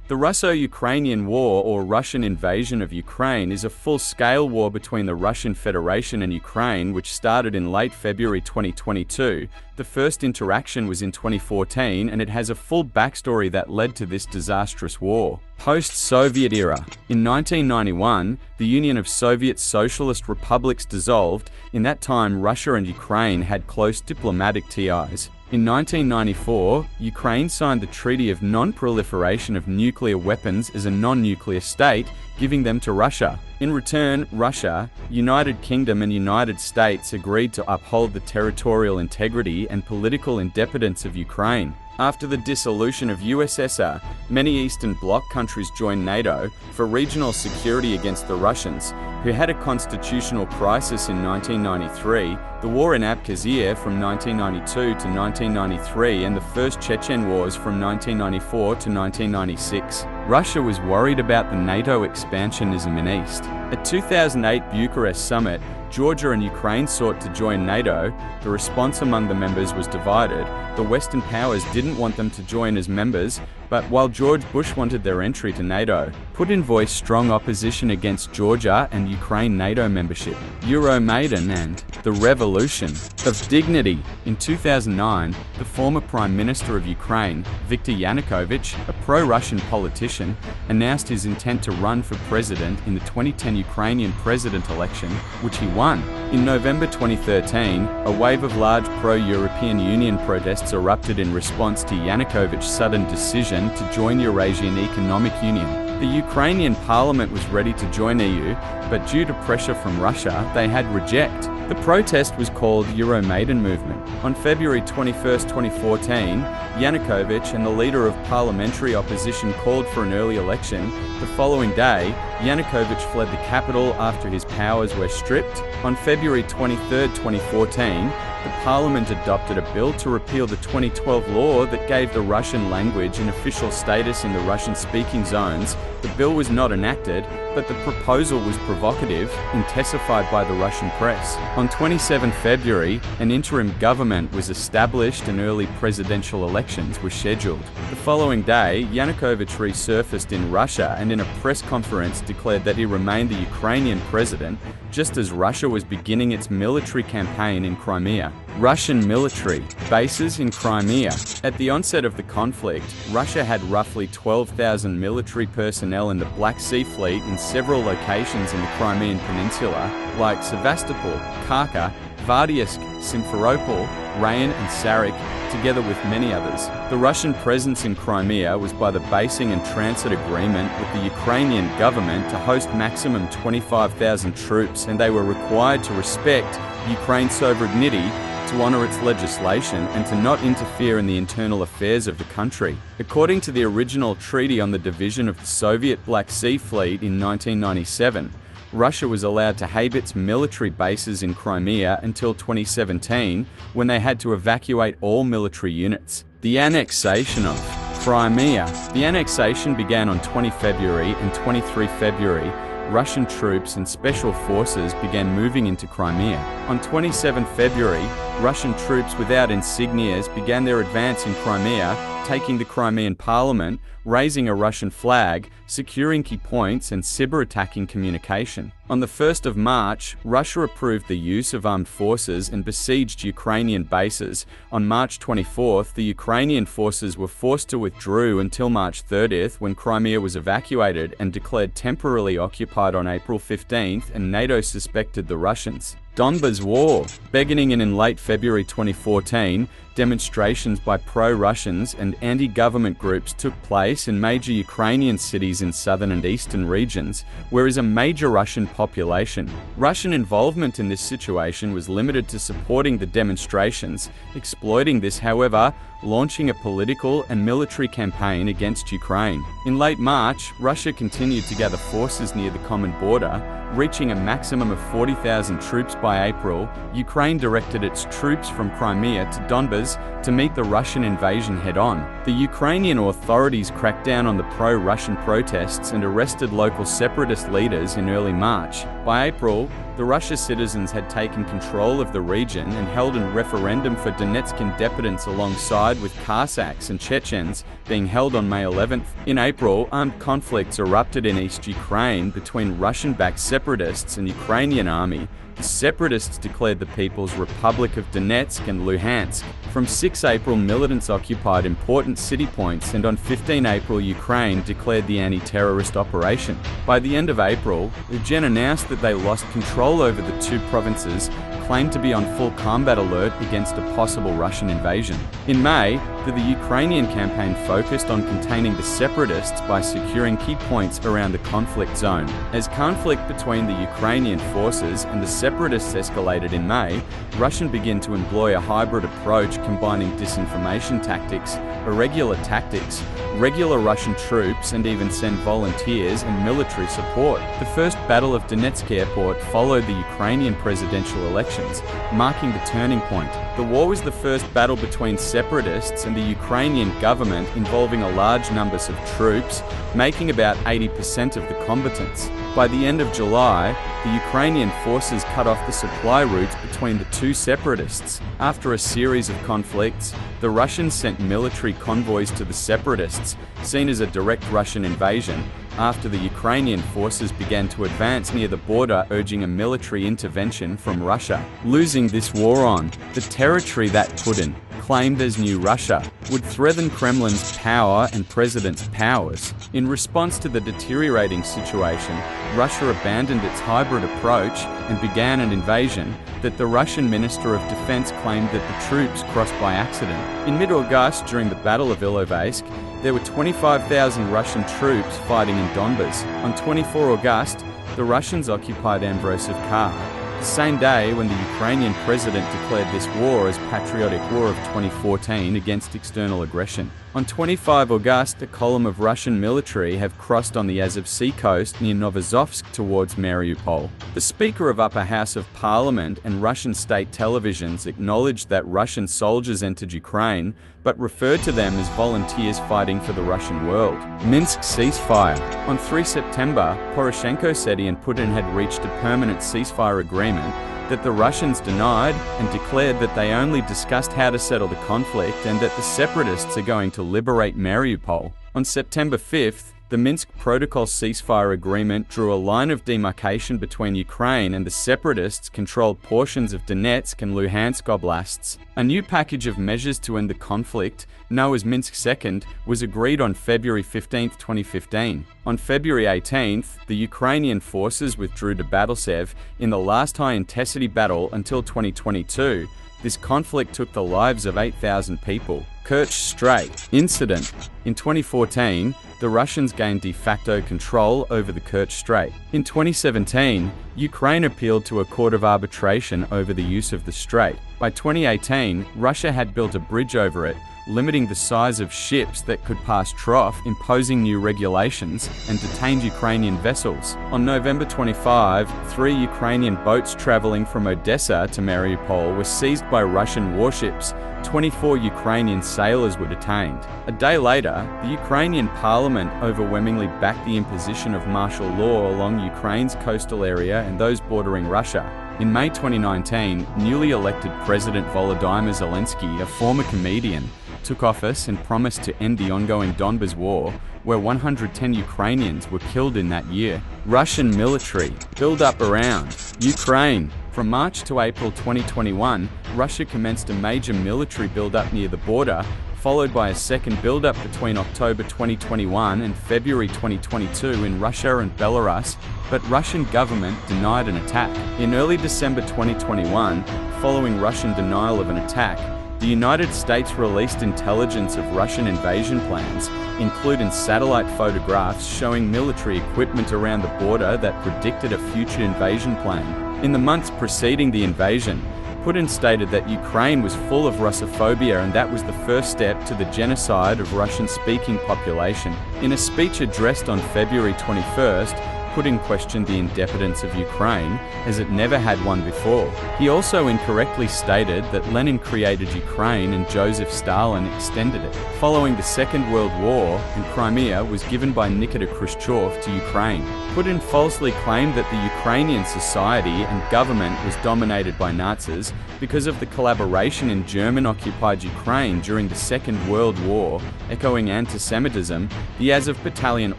The Russo-Ukrainian War, or Russian invasion of Ukraine, is a full-scale war between the Russian Federation and Ukraine, which started in late February 2022. The first interaction was in 2014, and it has a full backstory that led to this disastrous war. Post-Soviet era. In 1991, the Union of Soviet Socialist Republics dissolved. In that time, Russia and Ukraine had close diplomatic ties. In 1994, Ukraine signed the Treaty of Non-Proliferation of Nuclear Weapons as a non-nuclear state, giving them to Russia. In return, Russia, United Kingdom and United States agreed to uphold the territorial integrity and political independence of Ukraine. After the dissolution of USSR, many Eastern Bloc countries joined NATO for regional security against the Russians, who had a constitutional crisis in 1993, the war in Abkhazia from 1992 to 1993, and the first Chechen wars from 1994 to 1996. Russia was worried about the NATO expansionism in East. At 2008 Bucharest summit, Georgia and Ukraine sought to join NATO. The response among the members was divided. The Western powers didn't want them to join as members, but while George Bush wanted their entry to NATO, Putin voiced strong opposition against Georgia and Ukraine NATO membership. Euromaidan and the Revolution of Dignity. In 2009, the former Prime Minister of Ukraine, Viktor Yanukovych, a pro-Russian politician, announced his intent to run for president in the 2010 Ukrainian president election, which he won. In November 2013, a wave of large pro-European Union protests erupted in response to Yanukovych's sudden decision to join Eurasian Economic Union. The Ukrainian parliament was ready to join EU, but due to pressure from Russia, they had reject. The protest was called Euromaidan movement. On February 21, 2014, Yanukovych and the leader of parliamentary opposition called for an early election. The following day, Yanukovych fled the capital after his powers were stripped. On February 23, 2014, the parliament adopted a bill to repeal the 2012 law that gave the Russian language an official status in the Russian-speaking zones. The bill was not enacted, but the proposal was provocative, intensified by the Russian press. On 27 February, an interim government was established and early presidential elections were scheduled. The following day, Yanukovych resurfaced in Russia and in a press conference declared that he remained the Ukrainian president, just as Russia was beginning its military campaign in Crimea. Russian military bases in Crimea. At the onset of the conflict, Russia had roughly 12,000 military personnel in the Black Sea Fleet in several locations in the Crimean Peninsula, like Sevastopol, Kharkiv, Vardiansk, Simferopol, Rayon and Sarik, together with many others. The Russian presence in Crimea was by the basing and transit agreement with the Ukrainian government to host maximum 25,000 troops, and they were required to respect Ukraine's sovereignty, to honour its legislation, and to not interfere in the internal affairs of the country. According to the original treaty on the division of the Soviet Black Sea Fleet in 1997, Russia was allowed to have its military bases in Crimea until 2017, when they had to evacuate all military units. The annexation of Crimea. The annexation began on 20 February and 23 February. Russian troops and special forces began moving into Crimea. On 27 February, Russian troops without insignias began their advance in Crimea, taking the Crimean parliament, raising a Russian flag, securing key points, and cyber-attacking communication. On the 1st of March, Russia approved the use of armed forces and besieged Ukrainian bases. On March 24th, the Ukrainian forces were forced to withdraw until March 30th, when Crimea was evacuated and declared temporarily occupied on April 15th, and NATO suspected the Russians. Donbas War. Beginning in late February 2014, demonstrations by pro-Russians and anti-government groups took place in major Ukrainian cities in southern and eastern regions, where is a major Russian population. Russian involvement in this situation was limited to supporting the demonstrations, exploiting this, however, launching a political and military campaign against Ukraine. In late March, Russia continued to gather forces near the common border, reaching a maximum of 40,000 troops by April. Ukraine directed its troops from Crimea to Donbas forces to meet the Russian invasion head-on. The Ukrainian authorities cracked down on the pro-Russian protests and arrested local separatist leaders in early March. By April, the Russian citizens had taken control of the region and held a referendum for Donetsk independence alongside with Cossacks and Chechens being held on May 11th. In April, armed conflicts erupted in East Ukraine between Russian-backed separatists and Ukrainian army. The separatists declared the People's Republic of Donetsk and Luhansk. From 6 April, militants occupied important city points, and on 15 April, Ukraine declared the anti-terrorist operation. By the end of April, Ukraine announced that they lost control over the two provinces, claimed to be on full combat alert against a possible Russian invasion. In May, the Ukrainian campaign focused on containing the separatists by securing key points around the conflict zone. As conflict between the Ukrainian forces and the separatists escalated in May, Russia began to employ a hybrid approach combining disinformation tactics, irregular tactics, regular Russian troops, and even send volunteers and military support. The first Battle of Donetsk Airport followed the Ukrainian presidential elections, marking the turning point. The war was the first battle between separatists and the Ukrainian government involving a large numbers of troops, making about 80% of the combatants. By the end of July, the Ukrainian forces cut off the supply routes between the two separatists. After a series of conflicts, the Russians sent military convoys to the separatists, seen as a direct Russian invasion, after the Ukrainian forces began to advance near the border, urging a military intervention from Russia. Losing this war on the territory that Putin claimed as New Russia would threaten Kremlin's power and president's powers. In response to the deteriorating situation, Russia abandoned its hybrid approach and began an invasion that the Russian Minister of Defense claimed that the troops crossed by accident. In mid-August, during the Battle of Ilovaisk, there were 25,000 Russian troops fighting in Donbas. On 24 August, the Russians occupied Ambrosivka, the same day when the Ukrainian president declared this war as Patriotic War of 2014 against external aggression. On 25 August, a column of Russian military have crossed on the Azov Sea coast near Novozovsk towards Mariupol. The Speaker of Upper House of Parliament and Russian state televisions acknowledged that Russian soldiers entered Ukraine, but referred to them as volunteers fighting for the Russian world. Minsk Ceasefire. On 3 September, Poroshenko said he and Putin had reached a permanent ceasefire agreement that the Russians denied and declared that they only discussed how to settle the conflict and that the separatists are going to liberate Mariupol. On September 5th, the Minsk Protocol ceasefire agreement drew a line of demarcation between Ukraine and the separatists-controlled portions of Donetsk and Luhansk oblasts. A new package of measures to end the conflict, known as Minsk II, was agreed on February 15, 2015. On February 18th, the Ukrainian forces withdrew to Buildup in the last high-intensity battle until 2022. This conflict took the lives of 8,000 people. Kerch Strait incident. In 2014, the Russians gained de facto control over the Kerch Strait. In 2017, Ukraine appealed to a court of arbitration over the use of the strait. By 2018, Russia had built a bridge over it, limiting the size of ships that could pass trough, imposing new regulations, and detained Ukrainian vessels. On November 25, 3 Ukrainian boats traveling from Odessa to Mariupol were seized by Russian warships. 24 Ukrainian sailors were detained. A day later, the Ukrainian parliament overwhelmingly backed the imposition of martial law along Ukraine's coastal area and those bordering Russia. In May 2019, newly elected President Volodymyr Zelensky, a former comedian, took office and promised to end the ongoing Donbas War, where 110 Ukrainians were killed in that year. Russian military build-up around Ukraine. From March to April 2021, Russia commenced a major military build-up near the border, followed by a second build-up between October 2021 and February 2022 in Russia and Belarus, but Russian government denied an attack. In early December 2021, following Russian denial of an attack, the United States released intelligence of Russian invasion plans, including satellite photographs showing military equipment around the border that predicted a future invasion plan. In the months preceding the invasion, Putin stated that Ukraine was full of Russophobia and that was the first step to the genocide of Russian-speaking population. In a speech addressed on February 21st, Putin questioned the independence of Ukraine, as it never had one before. He also incorrectly stated that Lenin created Ukraine and Joseph Stalin extended it. Following the Second World War, and Crimea was given by Nikita Khrushchev to Ukraine. Putin falsely claimed that the Ukrainian society and government was dominated by Nazis because of the collaboration in German-occupied Ukraine during the Second World War, echoing anti-Semitism. The Azov battalion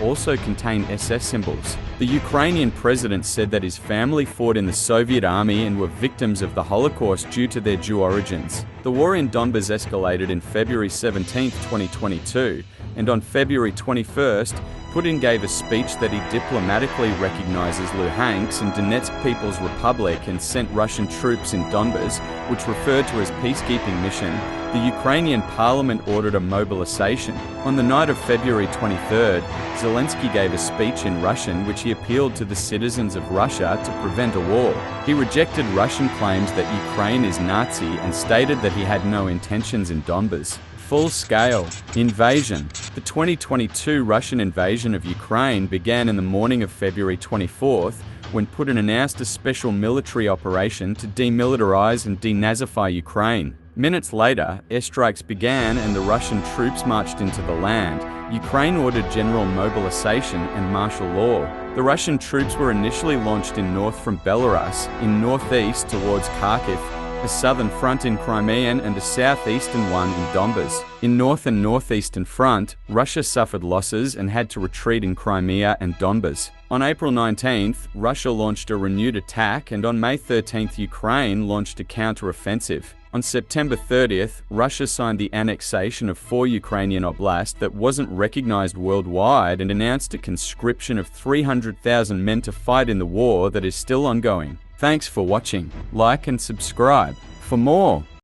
also contained SS symbols. The Ukrainian president said that his family fought in the Soviet army and were victims of the Holocaust due to their Jew origins. The war in Donbas escalated in February 17, 2022, and on February 21st, Putin gave a speech that he diplomatically recognizes Luhansk and Donetsk People's Republic and sent Russian troops in Donbas, which referred to as peacekeeping mission. The Ukrainian parliament ordered a mobilization. On the night of February 23rd, Zelensky gave a speech in Russian which he appealed to the citizens of Russia to prevent a war. He rejected Russian claims that Ukraine is Nazi and stated that he had no intentions in Donbas. Full-scale invasion. The 2022 Russian invasion of Ukraine began in the morning of February 24th, when Putin announced a special military operation to demilitarize and denazify Ukraine. Minutes later, airstrikes began and the Russian troops marched into the land. Ukraine ordered general mobilization and martial law. The Russian troops were initially launched in north from Belarus, in northeast towards Kharkiv, a southern front in Crimea and a southeastern one in Donbas. In north and northeastern front, Russia suffered losses and had to retreat in Crimea and Donbas. On April 19th, Russia launched a renewed attack, and on May 13th, Ukraine launched a counter-offensive. On September 30th, Russia signed the annexation of 4 Ukrainian oblasts that wasn't recognized worldwide and announced a conscription of 300,000 men to fight in the war that is still ongoing. Thanks for watching. Like and subscribe for more.